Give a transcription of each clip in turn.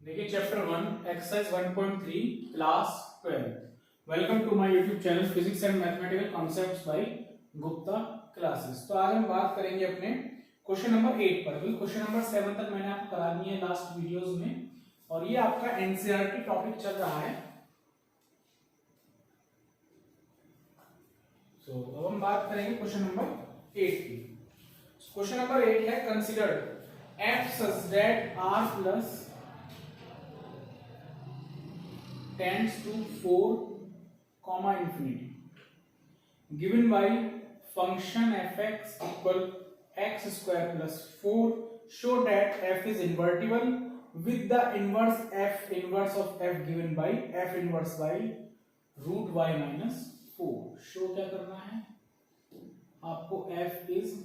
देखिए chapter 1 exercise 1.3 class 12। Welcome to my YouTube channel physics and mathematical concepts by Gupta classes. तो आज हम बात करेंगे अपने क्वेश्चन नंबर 8 पर। क्वेश्चन नंबर 7 तक मैंने आपको करा दिए है लास्ट वीडियोस में, और ये आपका एनसीईआरटी टॉपिक चल रहा है। अब हम बात करेंगे क्वेश्चन नंबर 8 की। क्वेश्चन नंबर 8 है consider f such that r plus tends to 4 comma infinity given by function fx equal x square plus 4 show that f is invertible with the inverse f inverse of f given by f inverse by root y minus 4। Show क्या करना है आपको? f is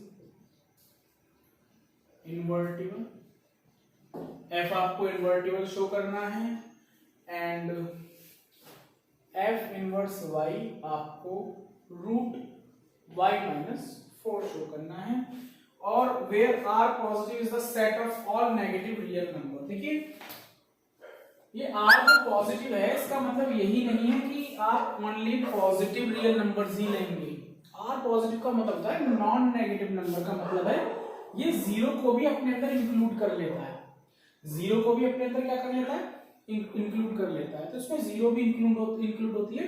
invertible, f आपको invertible show करना है and f inverse y आपको root y minus 4 show करना है, और where r positive is the set of all negative real number. देखिए ये r जो पॉजिटिव है इसका मतलब यही नहीं है कि आप ओनली पॉजिटिव रियल नंबर्स ही लेंगे। r पॉजिटिव का मतलब होता है नॉन नेगेटिव नंबर, का मतलब है ये जीरो को भी अपने अंदर इंक्लूड कर लेता है। जीरो को भी अपने अंदर क्या कर लेता है? इंक्लूड कर लेता है। तो इसमें जीरो भी इंक्लूड होती है,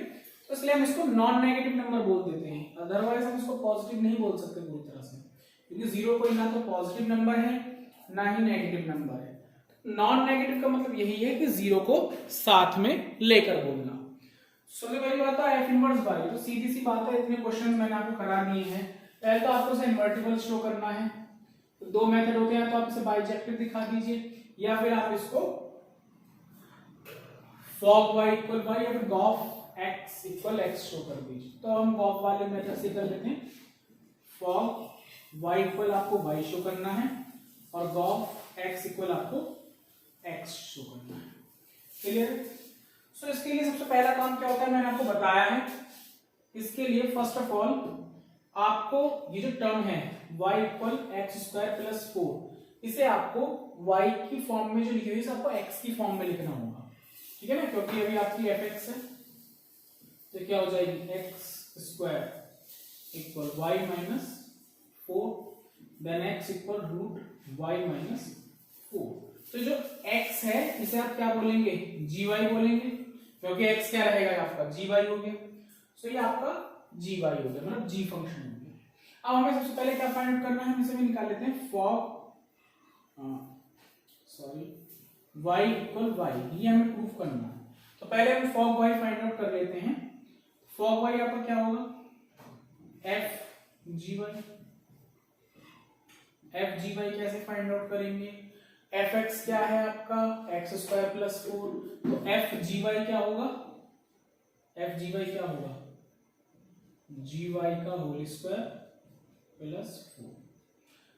तो इसलिए हम इसको नॉन नेगेटिव नंबर बोल देते हैं। अदरवाइज हम इसको पॉजिटिव नहीं बोल सकते पूरी तरह से, क्योंकि जीरो कोई ना तो पॉजिटिव नंबर है ना ही नेगेटिव नंबर है। नॉन नेगेटिव का मतलब यही है कि जीरो को साथ में लेकर बोलना। सबसे पहली बात है एफ इनवर्स बाई। तो सीधी सी बात है, इतने क्वेश्चन मैंने आपको करा दिए हैं। पहले तो आपको इसे इन्वर्टिबल शो करना है, तो दो मेथड होते हैं, तो आप इसे बाइजेक्टिव दिखा दीजिए या फिर आप इसको फॉग y इक्वल y या फिर g o f x equal x show कर दीजिए। तो हम गॉफ वाले मेथड से कर लेते हैं। फॉग y इक्वल आपको y शो करना है और गॉफ x इक्वल आपको x शो करना है। क्लियर? सो इसके लिए सबसे पहला काम क्या होता है मैंने आपको बताया है। इसके लिए फर्स्ट ऑफ ऑल आपको ये जो टर्म है y equal x square plus 4, इसे आपको y की फॉर्म में जो लिखी हुई है आपको x की फॉर्म में लिखना होगा, ठीक है ना? क्योंकि अभी आपकी fx है, तो क्या हो जाएगी x square equal y minus 4, then x इक्वल रूट y माइनस 4। तो जो x है इसे आप क्या बोलेंगे? gy बोलेंगे, क्योंकि x क्या रहेगा आपका? gy हो गया। तो ये आपका gy हो गया, मतलब g फंक्शन हो गया। अब हमें सबसे पहले क्या फाइंड आउट करना है, हम इसे भी निकाल लेते हैं। फॉग y इक्वल y, ये हमें प्रूफ करना है। तो पहले हम फॉग y फाइंड आउट कर लेते हैं। फॉग y आपका क्या होगा? f gy। f gy कैसे फाइंड आउट करेंगे? fx क्या है आपका? एक्स स्क्वायर प्लस 4, तो f gy क्या होगा? f gy क्या होगा? gy का होल स्क्वायर प्लस 4।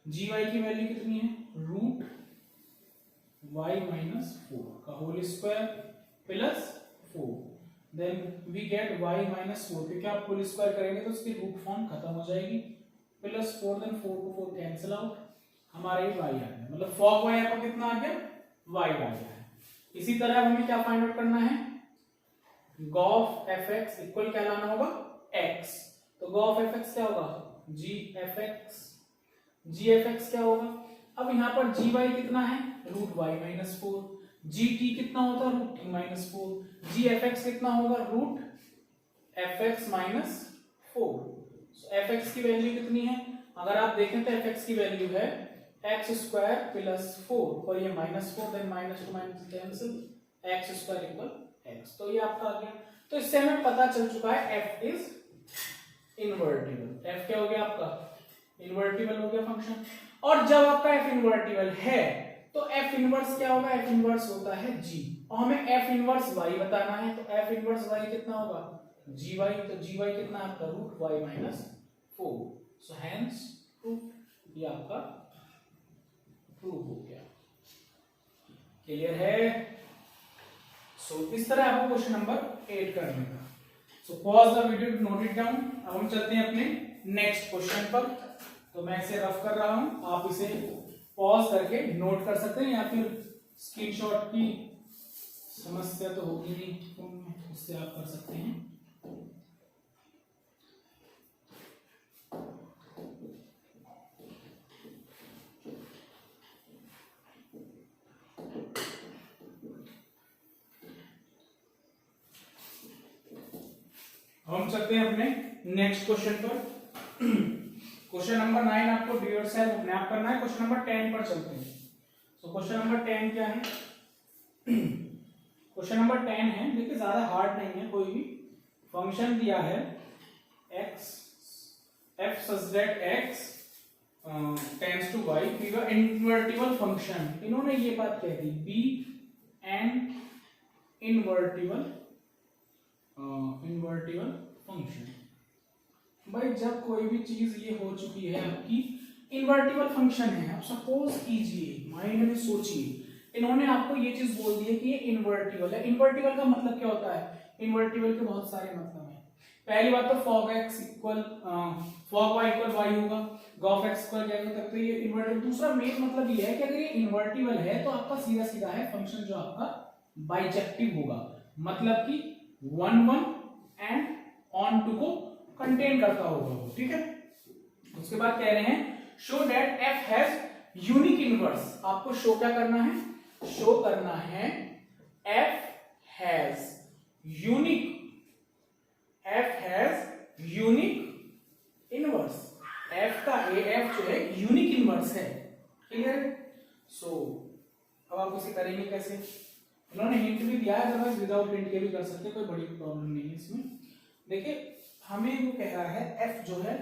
gy की वैल्यू कितनी है? रूट y माइनस 4 का whole square plus 4, then we get y minus 4, क्योंकि आप होल स्क्वायर करेंगे तो उसकी रूट फॉर्म खत्म हो जाएगी, प्लस 4, देन 4 को 4 कैंसिल आउट, हमारा ये y आ गया। मतलब फॉग y आपको कितना आ गया? y आ गया है। इसी तरह हमें क्या फाइंड आउट करना है? गॉफ fx इक्वल क्या लाना होगा? x। तो गॉफ fx क्या होगा? gfx। gfx क्या होगा? अब यहाँ पर gy कितना है? Root y minus 4। gt कितना होता है? Root t minus 4। gfx कितना होगा? Root fx minus 4। fx की वैल्यू कितनी है? अगर आप देखें तो fx की वैल्यू है एक्स स्क्वायर प्लस 4, और ये minus 4, then minus to minus cancel, x square equal x. तो ये आपका आ गया। तो इससे हमें पता चल चुका है f इज इन्वर्टिबल। f क्या हो गया आपका? इन्वर्टिबल हो गया फंक्शन। और जब आपका f इन्वर्टिबल है तो f इनवर्स क्या होगा? f इनवर्स होता है g, और हमें f इनवर्स y बताना है। तो f इनवर्स y कितना होगा? gy। तो gy कितना आपका? Root y minus 4। So hence proof, ये आपका प्रूफ हो गया। क्लियर है? सो इस तरह आपको क्वेश्चन नंबर 8 करने का। So pause the video to note it down. अब हम चलते हैं अपने नेक्स्ट क्वेश्चन पर। तो मैं इसे रफ कर रहा हूं, आप इसे पॉज करके नोट कर सकते हैं या फिर स्क्रीनशॉट की समस्या तो होगी नहीं, तो उससे आप कर सकते हैं। हम चलते हैं अपने नेक्स्ट क्वेश्चन पर। क्वेश्चन नंबर 9 आपको डू योरसेल्फ अपने आप करना है। क्वेश्चन नंबर 10 पर चलते हैं। तो क्वेश्चन नंबर 10 क्या है? क्वेश्चन नंबर 10 है, देखिए ज्यादा हार्ड नहीं है। कोई भी फंक्शन दिया है x f such that x tends to y, invertible function. इन्होंने ये बात कह दी बी एन इन्वर्टिबल फंक्शन। भाई जब कोई भी चीज ये हो चुकी है आपकी इन्वर्टिबल फंक्शन है, आप सपोज कीजिए, माइंड में सोचिए, इन्होंने आपको ये चीज बोल दी है कि ये इन्वर्टिबल है। इन्वर्टिबल का मतलब क्या होता है? इन्वर्टिबल के बहुत सारे मतलब हैं। पहली बात तो f o g x equal f o g y equal y होगा, गॉफ एक्स इक्वल क्या हो सकता है, ये इन्वर्टिबल। दूसरा मेन मतलब ये है कि अगर ये इन्वर्टिबल है तो आपका सीधा सीधा है फंक्शन जो आपका बाइजेक्टिव होगा, मतलब कि 1 1 एंड ऑन टू को कंटेन करता होगा वो, ठीक है। उसके बाद कह रहे हैं show that f has unique inverse. आपको शो क्या करना है? शो करना है f has unique inverse. f का f जो है यूनिक इनवर्स है, क्लियर? सो अब आप उसे करेंगे कैसे? इन्होंने हिंट भी दिया है, अदरवाइज विदाउट हिंट के भी कर सकते, कोई बड़ी प्रॉब्लम नहीं है इसमें। देखिए हमें वो कह रहा है f जो है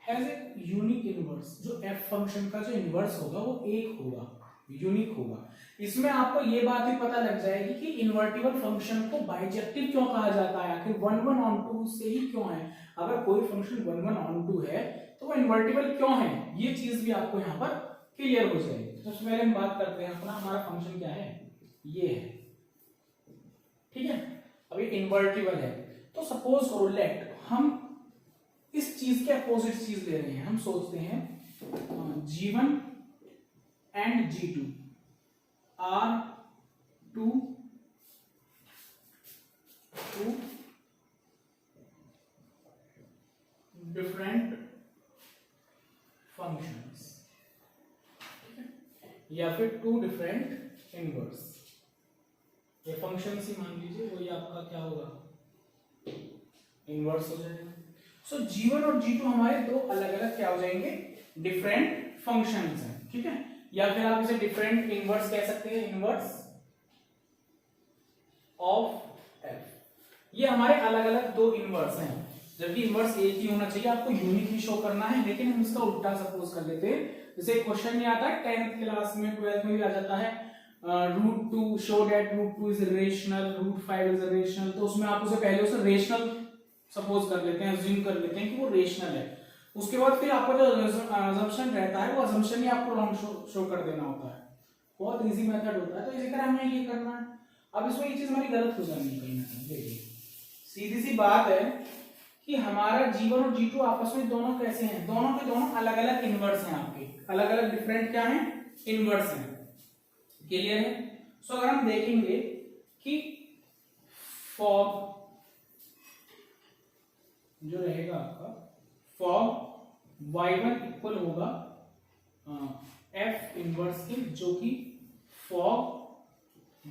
हैज ए यूनिक इनवर्स। जो f फंक्शन का जो इनवर्स होगा वो एक होगा, यूनिक होगा। इसमें आपको ये बात भी पता लग जाएगी कि इन्वर्टिबल फंक्शन को बाइजेक्टिव क्यों कहा जाता है, आखिर 1 1 ऑन टू से ही क्यों है। अगर कोई फंक्शन 1 1 ऑन टू है तो वो इन्वर्टिबल क्यों है, ये चीज भी आपको यहाँ पर क्लियर हो जाएगी। तो सबसे पहले हम बात करते हैं अपना हमारा फंक्शन क्या है, ये है, ठीक है। अब ये इन्वर्टिबल है तो सपोज करो लेट हम इस चीज के अपोजिट चीज ले रहे हैं। हम सोचते हैं G1 and G2 are two different functions, या फिर 2 डिफरेंट इनवर्स। ये फंक्शन ही मान लीजिए, वही आपका क्या होगा, इनवर्स हो जाएगा। सो G1 और G2 हमारे दो अलग अलग क्या हो जाएंगे, डिफरेंट फंक्शंस हैं, ठीक है। या फिर आप इसे डिफरेंट इनवर्स कह सकते हैं, इनवर्स ऑफ f। ये हमारे अलग अलग दो इनवर्स हैं, जबकि इनवर्स एक ही होना चाहिए, आपको यूनिक ही शो करना है। लेकिन हम इसका उल्टा सपोज कर लेते हैं, जैसे क्वेश्चन नहीं आता है 10th क्लास में, 12th में भी आ जाता है √2 show that √2 is rational, √5 is rational. तो उसमें आप उसे पहले उसे रेशनल सपोज कर लेते हैं, अज्यूम कर लेते हैं कि वो रेशनल है। उसके बाद फिर आपका जो अजम्पशन रहता है वो अजम्पशन ही आपको रॉन्ग शो कर देना होता है। बहुत इजी मेथड होता है। तो इसी तरह हमें ये करना है। अब इसमें ये चीज हमारी गलत हो जानी है कहीं ना कहीं। देखिए सीधी सी बात है कि हमारा G1 और G2 आपस में दोनों कैसे हैं, दोनों के दोनों अलग अलग इनवर्स हैं, आपके अलग अलग डिफरेंट क्या हैं, इनवर्स हैं, क्लियर है। सो अगर हम देखेंगे कि फॉग जो रहेगा आपका, फॉग y1 इक्वल होगा f इनवर्स के, जो कि फॉग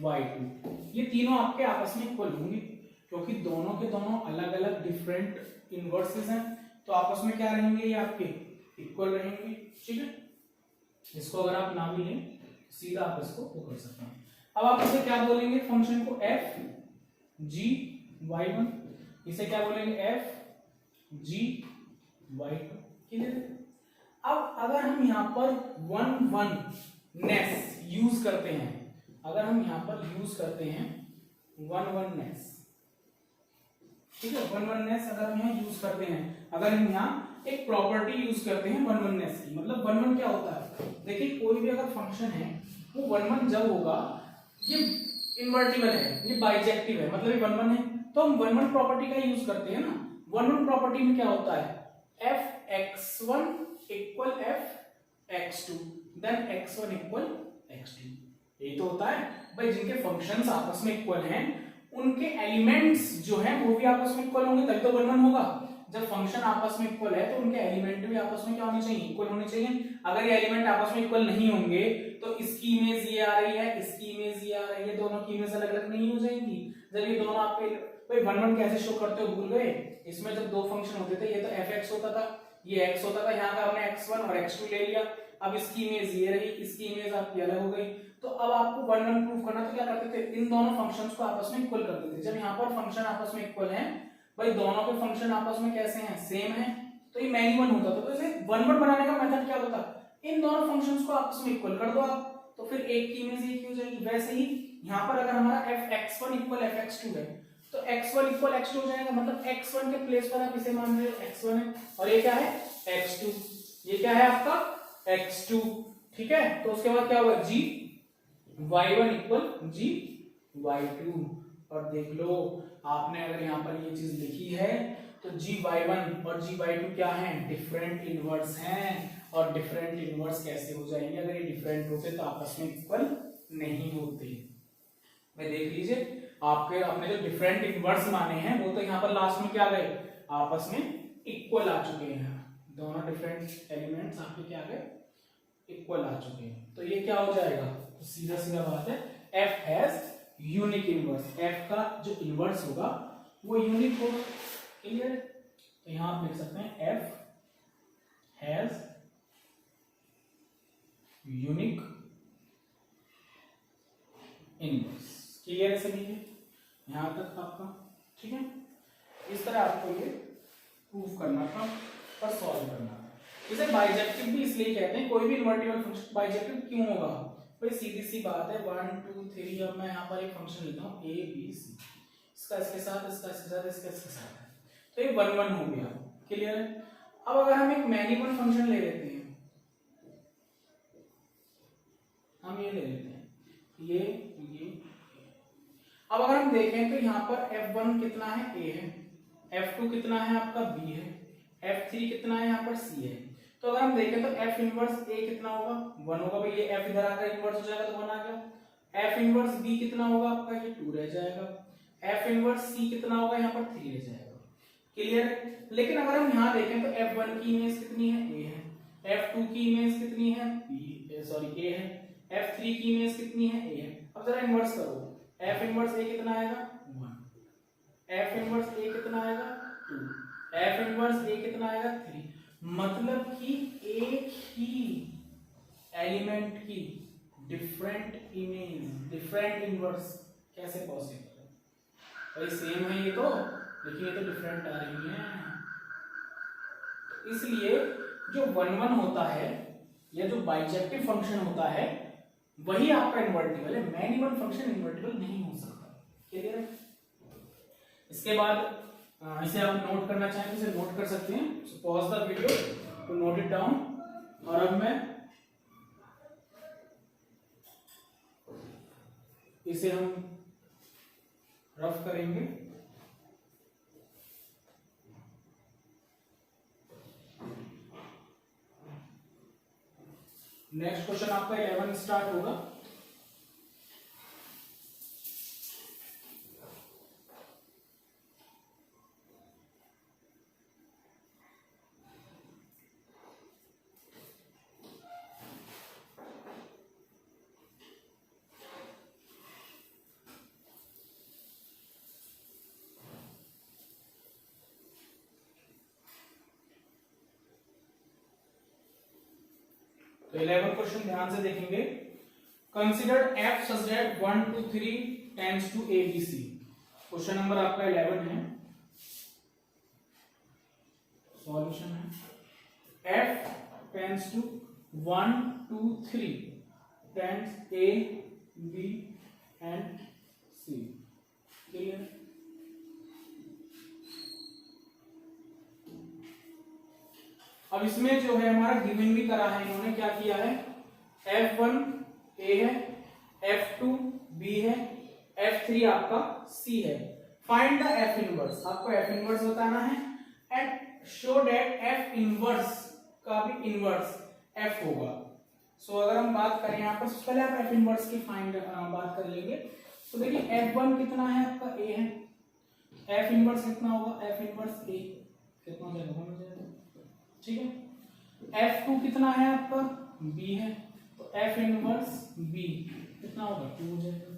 y2। ये तीनों आपके आपस में इक्वल होंगे क्योंकि दोनों के दोनों अलग अलग डिफरेंट इनवर्सेस हैं। तो आपस में क्या रहेंगे, ये आपके इक्वल रहेंगे, ठीक है। इसको अगर आप ना भी लें सीधा आप इसको वो कर सकते हैं। अब आप इसे क्या बोलेंगे, फंक्शन को f g y1, इसे क्या बोलेंगे f g y2, क्लियर। अब अगर हम यहाँ पर 1 1 नेस यूज करते हैं, अगर हम यहाँ पर यूज करते हैं 1 1 नेस, ठीक है, 1 1 नेस अगर हम यहाँ यूज करते हैं, अगर हम यहाँ एक प्रॉपर्टी यूज करते हैं 1 1 नेस की, मतलब 1 1 क्या होता है, देखिए कोई भी अगर फंक्शन है वो 1 1 जब होगा ये इन्वर्टिबल है, ये बाइजेक्टिव है, मतलब ये 1 1 है, तो हम 1 1 प्रॉपर्टी का यूज करते हैं ना। 1 1 प्रॉपर्टी में क्या होता है, f(x1) equal f(x2) then x1 equal x2, यही तो होता है भाई, जिनके फंक्शंस आपस में इक्वल हैं उनके एलिमेंट्स जो हैं वो भी आपस में इक्वल होंगे, तभी तो 1 1 होगा। जब फंक्शन आपस में इक्वल है तो उनके एलिमेंट भी आपस में क्या होने चाहिए, इक्वल होने चाहिए। अगर ये एलिमेंट आपस में इक्वल नहीं होंगे तो इसकी इमेज ये आ रही है, इसकी इमेज ये आ रही है, दोनों की इमेज अलग अलग नहीं हो जाएंगी। जब ये दोनों आपके भाई 1 1 कैसे शो करते हो भूल गए? इसमें जब दो फंक्शन होते थे, ये तो fx होता था, ये x होता था, यहाँ का हमने x1 और x2 ले लिया। अब इसकी इमेज ये रही, इसकी इमेज आपकी अलग हो गई। तो अब आपको 1 1 प्रूव करना, तो क्या करते थे, इन दोनों फंक्शंस को आपस में इक्वल कर देते थे। जब यहाँ पर फंक्शन आपस में इक्वल हैं भाई, दोनों के फंक्शन आपस में कैसे हैं, सेम है, तो ये मैनी 1 होता था। तो इसे 1 1 बनाने का मेथड क्या होता, इन दोनों फंक्शंस को आपस में इक्वल कर दो आप, तो फिर एक की इमेज एक हो जाएगी। वैसे ही यहाँ पर अगर हमारा fx1 इक्वल fx2 है तो x1 इक्वल x2 हो जाएगा, मतलब x1 के प्लेस पर आप इसे मान रहे हो x1 है, और ये क्या है x2, ये क्या है आपका x2, ठीक है। तो उसके बाद क्या होगा, g y1 equal g y2, और देख लो आपने अगर यहाँ पर ये चीज लिखी है तो g y1 और g y2 क्या है, डिफरेंट इनवर्स हैं। और डिफरेंट इनवर्स कैसे हो जाएंगे, अगर ये डिफरेंट होते तो आपस में इक्वल नहीं होते। मैं देख लीजिए आपके अपने जो डिफरेंट इनवर्स माने हैं वो तो यहाँ पर लास्ट में क्या गए, आपस में इक्वल आ चुके हैं। दोनों डिफरेंट एलिमेंट्स आपके क्या गए, इक्वल आ चुके हैं। तो ये क्या हो जाएगा, तो सीधा सीधा बात है, f has unique inverse, f का जो इनवर्स होगा वो यूनिक होगा। क्लियर? तो यहां आप लिख सकते हैं f has unique inverse. Clear है सभी के यहां तक आपका, ठीक है। इस तरह आपको ये प्रूफ करना था और सॉल्व करना था। इसे बाइजेक्टिव भी इसलिए कहते हैं, कोई भी इन्वर्टिबल फंक्शन बाइजेक्टिव क्यों होगा भाई, सीधी सी बात है, 1 2 3। अब मैं यहाँ पर एक फंक्शन लेता हूँ a b c, इसका इसके साथ, इसका इसके साथ, इसका इसके साथ है, तो ये 1 1 हो गया। क्लियर है? अब अगर हम एक मैनिपल फंक्शन ले लेते हैं, हम ये ले लेते हैं, ये अब अगर हम देखें तो यहाँ पर f1 कितना है, a है, f2 कितना है आपका, b है, f3 कितना है यहाँ पर, c है। तो अगर हम देखें तो f इनवर्स a कितना होगा, 1 होगा भाई, ये f इधर आकर इनवर्स हो जाएगा तो 1 आ गया। f इनवर्स b कितना होगा आपका, ये 2 रह जाएगा। f इनवर्स c कितना होगा, यहाँ पर 3 रह जाएगा। क्लियर? लेकिन अगर हम यहाँ देखें तो f1 की इमेज कितनी है, a है, f2 की इमेज कितनी है, a है, f3 की इमेज कितनी है, a है। अब जरा इनवर्स करो, f इनवर्स a कितना आएगा, 1, f इनवर्स a कितना आएगा, 2, f इनवर्स a कितना आएगा, 3। मतलब कि एक ही एलिमेंट की डिफरेंट इमेज, डिफरेंट इनवर्स कैसे पॉसिबल है भाई, सेम है ये तो, लेकिन ये तो डिफरेंट आ रही है। इसलिए जो 1 1 होता है या जो बाइजेक्टिव फंक्शन होता है वही आपका इन्वर्टिबल है, मैनिबल फंक्शन इन्वर्टिबल नहीं हो सकता। क्लियर है? इसके बाद इसे आप नोट करना चाहें तो इसे नोट कर सकते हैं, so pause the video to note it down. और अब मैं इसे हम रफ करेंगे। नेक्स्ट क्वेश्चन आपका 11 स्टार्ट होगा। तो 11 क्वेश्चन ध्यान से देखेंगे। Consider f such that 1 2 3 tends to a b c। Question number आपका 11 है, सॉल्यूशन है f tends to 1 2 3 tends a b and c। Clear? अब इसमें जो है हमारा गिवन भी करा है, इन्होंने क्या किया है, f1 a है, f2 b है, f3 आपका c है। फाइंड द f इनवर्स, आपको f इनवर्स बताना है and show that f inverse का भी इनवर्स f होगा। सो अगर हम बात करें यहाँ पर, पहले आप एफ इनवर्स की फाइंड बात कर लेंगे। तो देखिए F1 कितना है आपका, A है, एफ इनवर्स कितना होगा, एफ इनवर्स A कितना हो जाएगा, ठीक है। F2 कितना है आपका, B है, तो एफ इनवर्स B कितना होगा, 2 हो जाएगा।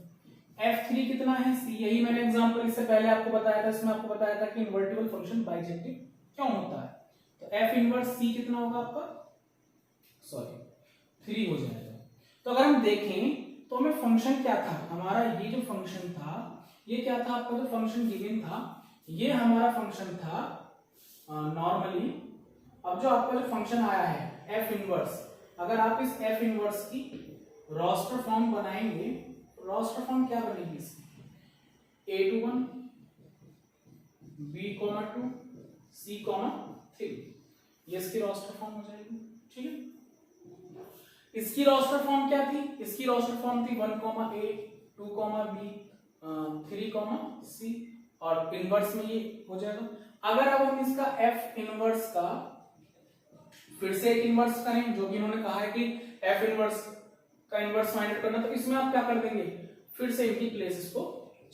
F3 कितना है, C, यही मैंने एग्जांपल इससे पहले आपको बताया था, इसमें आपको बताया था कि इन्वर्टिबल फंक्शन बाइजेक्टिव क्यों होता है। तो एफ इनवर्स C कितना होगा आपका, सॉरी 3 हो जाएगा। तो अगर हम देखें तो हमें फंक्शन क्या था हमारा, ये जो फंक्शन था ये क्या था आपका, जो फंक्शन गिवन था ये हमारा फंक्शन था नॉर्मली। अब जो आपका जो फंक्शन आया है एफ इनवर्स, अगर आप इस एफ इनवर्स की रोस्टर फॉर्म बनाएंगे, रोस्टर फॉर्म क्या बनेगी इसकी, A21 B2 C3, ये इसकी रोस्टर फॉर्म हो जाएगी, ठीक है। इसकी रोस्टर फॉर्म क्या थी, इसकी रोस्टर फॉर्म थी 1, A 2, B 3, C, और इनवर्स में ये हो जाएगा। अगर अब हम इसका एफ इनवर्स का फिर से एक इनवर्स करें, जो कि इन्होंने कहा है कि एफ इनवर्स का इनवर्स फाइंड आउट करना, तो इसमें आप क्या कर देंगे, फिर से इनकी प्लेसेस को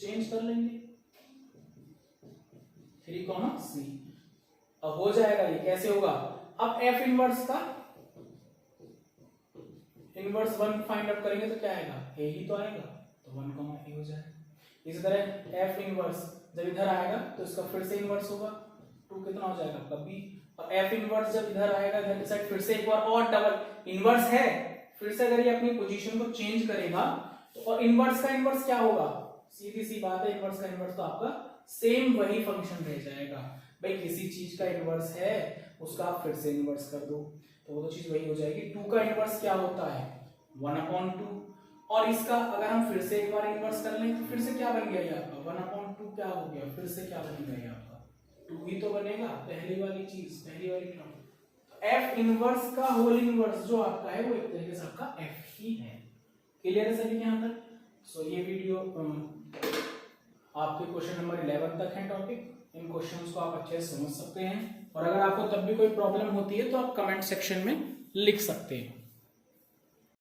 चेंज कर लेंगे, 3, C। अब हो जाएगा, ये कैसे होगा, अब एफ इनवर्स का इनवर्स 1 फाइंड आउट करेंगे तो क्या आएगा, A ही तो आएगा, तो 1, A हो जाएगा। इसी तरह एफ इनवर्स जब इधर आएगा तो इसका फिर से इनवर्स होगा, 2 कितना हो जाएगा आपका B, और एफ इनवर्स जब इधर आएगा इधर की साइड फिर से एक बार और डबल इनवर्स है, फिर से अगर ये अपनी पोजीशन को चेंज करेगा तो, और इनवर्स का इनवर्स क्या होगा, सीधी सी बात है, इनवर्स का इनवर्स तो आपका सेम वही फंक्शन रह जाएगा। भाई किसी चीज का इनवर्स है उसका आप फिर से इनवर्स कर दो तो वो तो चीज वही हो जाएगी। 2 का इनवर्स क्या होता है, 1/2, और इसका अगर हम फिर से एक बार इनवर्स कर लें तो फिर से क्या बन गया ये आपका 1/2 क्या हो गया, फिर से क्या बनेगा ये आपका 2 ही तो बनेगा, पहली वाली चीज, पहली वाली टर्म। तो एफ इनवर्स का होल इनवर्स जो आपका है वो एक तरीके से आपका एफ ही है। क्लियर है सभी यहाँ तक। सो ये वीडियो आपके क्वेश्चन नंबर 11 तक है टॉपिक, इन क्वेश्चंस को आप अच्छे से समझ सकते हैं, और अगर आपको तब भी कोई प्रॉब्लम होती है तो आप कमेंट सेक्शन में लिख सकते हैं।